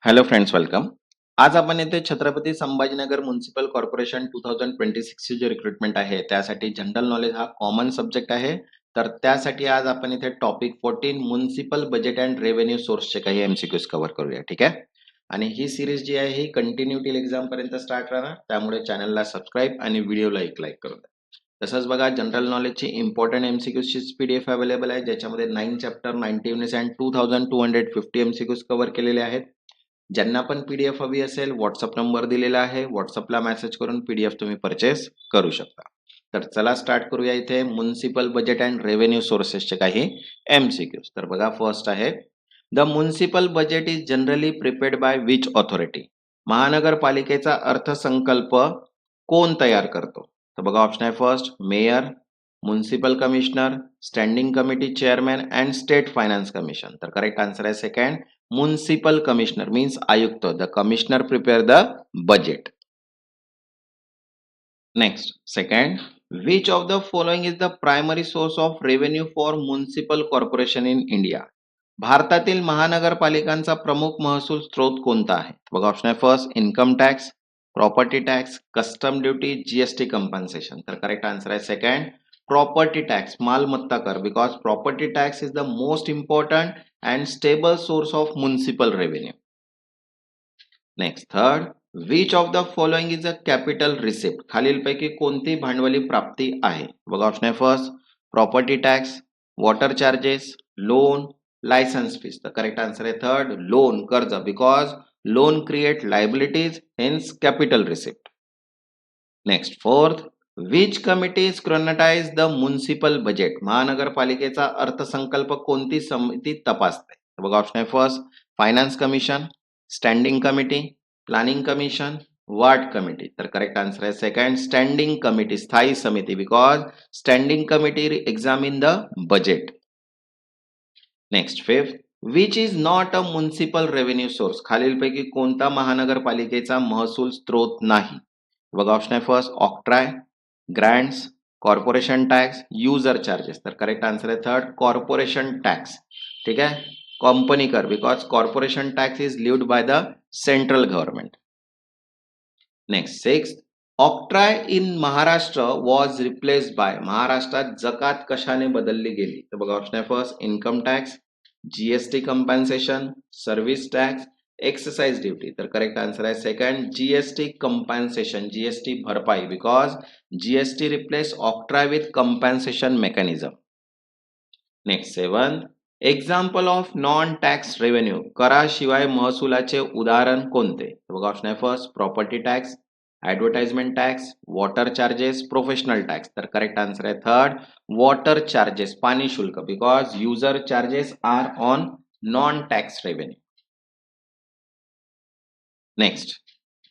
Hello friends, welcome. आज आपण येथे छत्रपती संभाजीनगर म्युनिसिपल कॉर्पोरेशन 2026 ची जी रिक्रुटमेंट आहे त्यासाठी जनरल नॉलेज हा कॉमन सब्जेक्ट आहे. तर त्यासाठी आज आपण इथे topic 14 municipal budget and revenue सोर्सचे काही एमसीक्यूज कव्हर करूया. ठीक आहे. आणि ही सिरीज जी आहे ही कंटिन्यू टिल एक्झाम पर्यंत स्टार्ट राहणार. त्यामुळे चॅनलला सबस्क्राईब आणि व्हिडिओला एक लाईक करू द्या. तसंच बघा, जनरल नॉलेजची इम्पॉर्टंट एमसीक्यूजची पीडीएफ अवेलेबल आहे, ज्याच्यामध्ये 9 chapter 90 units and 2250 MCQs cover केलेले आहेत. ज्यांना पण पीडीएफ हवी असेल, व्हॉट्सअप नंबर दिलेला आहे, व्हॉट्सअपला मेसेज करून पीडीएफ तुम्ही परचेस करू शकता. तर चला स्टार्ट करूया इथे म्युनिसिपल बजेट अँड रेव्हेन्यू सोर्सेसचे काही एमसीक्यूज. तर बघा, फर्स्ट आहे, the municipal budget is generally prepared by which authority. महानगरपालिकेचा अर्थसंकल्प कोण तयार करतो? तर बघा, ऑप्शन आहे first mayor, municipal commissioner, standing committee chairman and state finance commission. तर करेक्ट आन्सर आहे सेकंड, म्युनिसिपल कमिशनर मीन्स आयुक्त. The commissioner prepare the budget. Next, second, which of the following is the primary source of revenue for municipal corporation in India? भारतातील महानगरपालिकांचा प्रमुख महसूल स्रोत कोणता आहे? बघा, ऑप्शन आहे first income tax, property tax, custom duty, GST compensation. तर correct answer आहे सेकंड, प्रॉपर्टी टॅक्स, मालमत्ता कर, because property tax is the most important and stable source of municipal revenue. Next, third, which of the following is a capital receipt. खालीलपैकी कोणती भांडवली प्राप्ती आहे? बघा, ऑप्शन आहे first property tax, water charges, loan, licence fees. तर correct answer आहे third, loan, कर्ज, because loan create liabilities, hence capital receipt. Next, fourth, which committee scrutinise the municipal budget. महानगरपालिकेचा अर्थसंकल्प कोणती समिती तपासते? बघा, ऑप्शन आहे first finance commission, standing committee, planning commission, ward committee. तर करेक्ट आन्सर आहे सेकंड, स्टँडिंग कमिटी, स्थायी समिती, because standing committee examine the budget. Next, fifth, which is not a municipal revenue source. खालीलपैकी कोणता महानगरपालिकेचा महसूल स्रोत नाही? बघा, ऑप्शन आहे first octroi, grants, corporation tax, user charges. तर करेक्ट आन्सर आहे थर्ड, कॉर्पोरेशन टॅक्स. ठीक आहे, कंपनी कर, because corporation tax is levied by the central government. Next, six, octroi in Maharashtra was replaced by. महाराष्ट्रात जकात कशाने बदलली गेली? तर बघा, ऑप्शन आहे first income tax, GST compensation, service tax, excise duty. तर करेक्ट आन्सर आहे सेकंड, जीएसटी कंपन्सेशन, जीएसटी भरपाई, because GST replace octroi with compensation mechanism. Next, seven, example of non tax revenue. कराशिवाय महसुलाचे उदाहरण कोणते? बघा, ऑप्शन आहे first property tax, advertisement tax, water charges, professional tax. तर correct answer आहे third, water charges, पाणी शुल्क, because user charges are on non tax revenue. Next,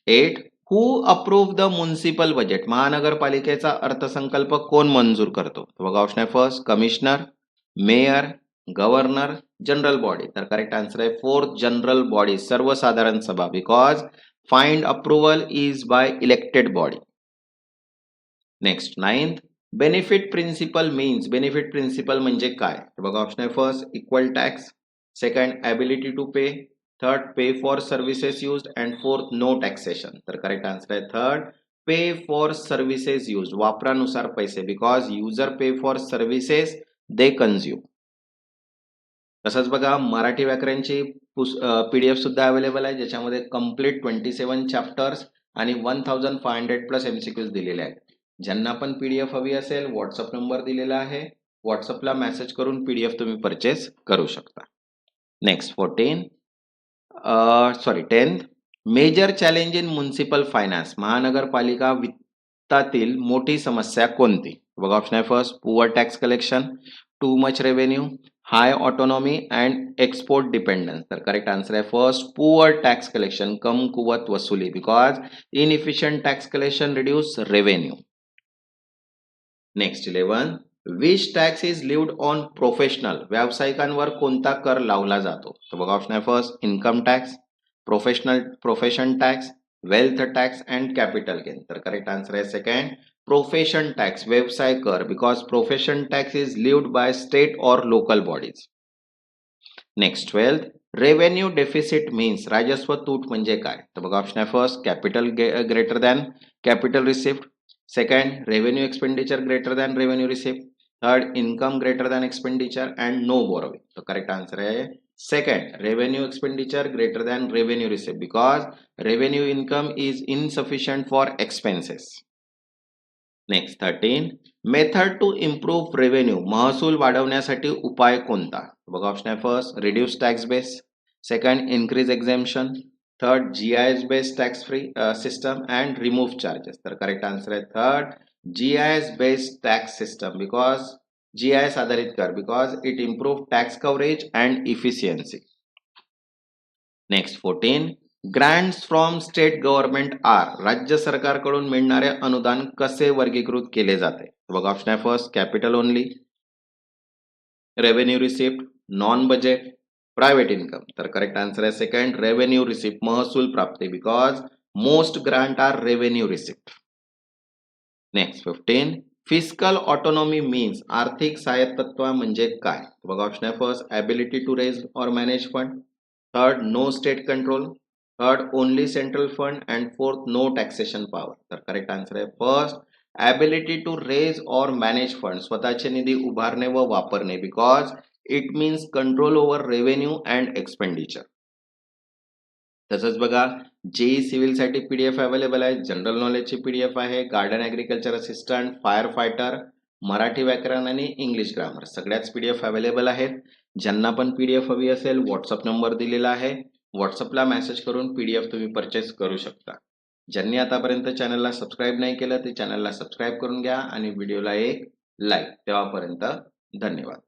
8, who approve the municipal budget. महानगरपालिकेचा अर्थसंकल्प कोण मंजूर करतो? बघा, ऑप्शन आहे first commissioner, mayor, governor, general body. तर करेक्ट आन्सर आहे फोर्थ, जनरल बॉडी, सर्वसाधारण सभा, because final approval is by elected body. Next, ninth, benefit principle means. Benefit principle म्हणजे काय? बघा, ऑप्शन आहे first equal tax, second ability to pay, third pay for services used and fourth no taxation. तर correct answer आहे third, pay for services used, वापरानुसार पैसे, because user pay for services they consume. तसंच बघा, मराठी व्याकरणची PDF सुद्धा available आहे, ज्याच्यामध्ये कम्प्लीट 27 चॅप्टर्स आणि 1500 प्लस एमसीक्यूज दिलेले आहेत. ज्यांना पण पीडीएफ हवी असेल, व्हॉट्सअप नंबर दिलेला आहे, व्हॉट्सअपला मेसेज करून पीडीएफ तुम्ही परचेस करू शकता. Next, 10th, major challenge in municipal finance. महानगरपालिका वित्तातील मोठी समस्या कोणती? बघा, ऑप्शन आहे first poor tax collection, too much revenue, high autonomy and export dependence. तर करेक्ट आन्सर आहे फर्स्ट पुअर टॅक्स कलेक्शन, कमकुवत वसुली, because inefficient tax collection reduce revenue. Next, 11, which tax is levied on professional. व्यावसायिकांवर कोणता कर लावला जातो? तर बघा, ऑप्शन आहे first income tax, profession tax, wealth tax and capital gain. तर करेक्ट आन्सर आहे सेकंड, प्रोफेशन टॅक्स, व्यवसाय कर, because profession tax is levied by state और local bodies. Next, 12th, revenue deficit means राजस्व तूट म्हणजे काय? तर बघा ऑप्शन आहे first capital greater than capital receipt, second revenue expenditure greater than revenue receipt, third income greater than expenditure and no borrowing. तो correct answer आहे second revenue expenditure greater than revenue receipt because revenue income is insufficient for expenses. Next 13 method to improve revenue महसूल वाढवण्यासाठी उपाय कोणता? बघा option आहे first reduce tax base, second increase exemption, third GIS based tax free system and remove charges. तर correct answer आहे third GIS based tax system because GIS आधारित कर because it improve tax coverage and efficiency. Next 14 grants from state government are राज्य सरकारकडून मिळणारे अनुदान कसे वर्गीकृत केले जाते? बघा ऑप्शन आहे first capital only, revenue receipt, non budget, private income. तर करेक्ट आन्सर आहे सेकंड रेव्हेन्यू रिसिप्ट महसूल प्राप्ती because most grant are revenue receipt. Next 15 fiscal autonomy means आर्थिक स्वायत्तत्व म्हणजे काय? बघा ऑप्शन आहे first ability to raise or manage fund, third no state control, third only central fund and fourth no taxation power. तर correct answer आहे first ability to raise or manage fund स्वतःचे निधी उभारणे व वापरणे because it means control over revenue and expenditure. तसंच बघा JEE सिव्हिलसाठी PDF available आहे, general नॉलेजची PDF आहे, garden agriculture assistant, fire fighter, Marathi व्याकरण आणि इंग्लिश ग्रामर सगळ्याच पीडीएफ अवेलेबल आहेत. ज्यांना पण पीडीएफ हवी असेल व्हॉट्सअप नंबर दिलेला आहे, व्हॉट्सअपला मेसेज करून पीडीएफ तुम्ही परचेस करू शकता. ज्यांनी आतापर्यंत चॅनलला सबस्क्राईब नाही केलं ते चॅनलला सबस्क्राईब करून घ्या आणि व्हिडिओला एक लाईक. तेव्हापर्यंत धन्यवाद.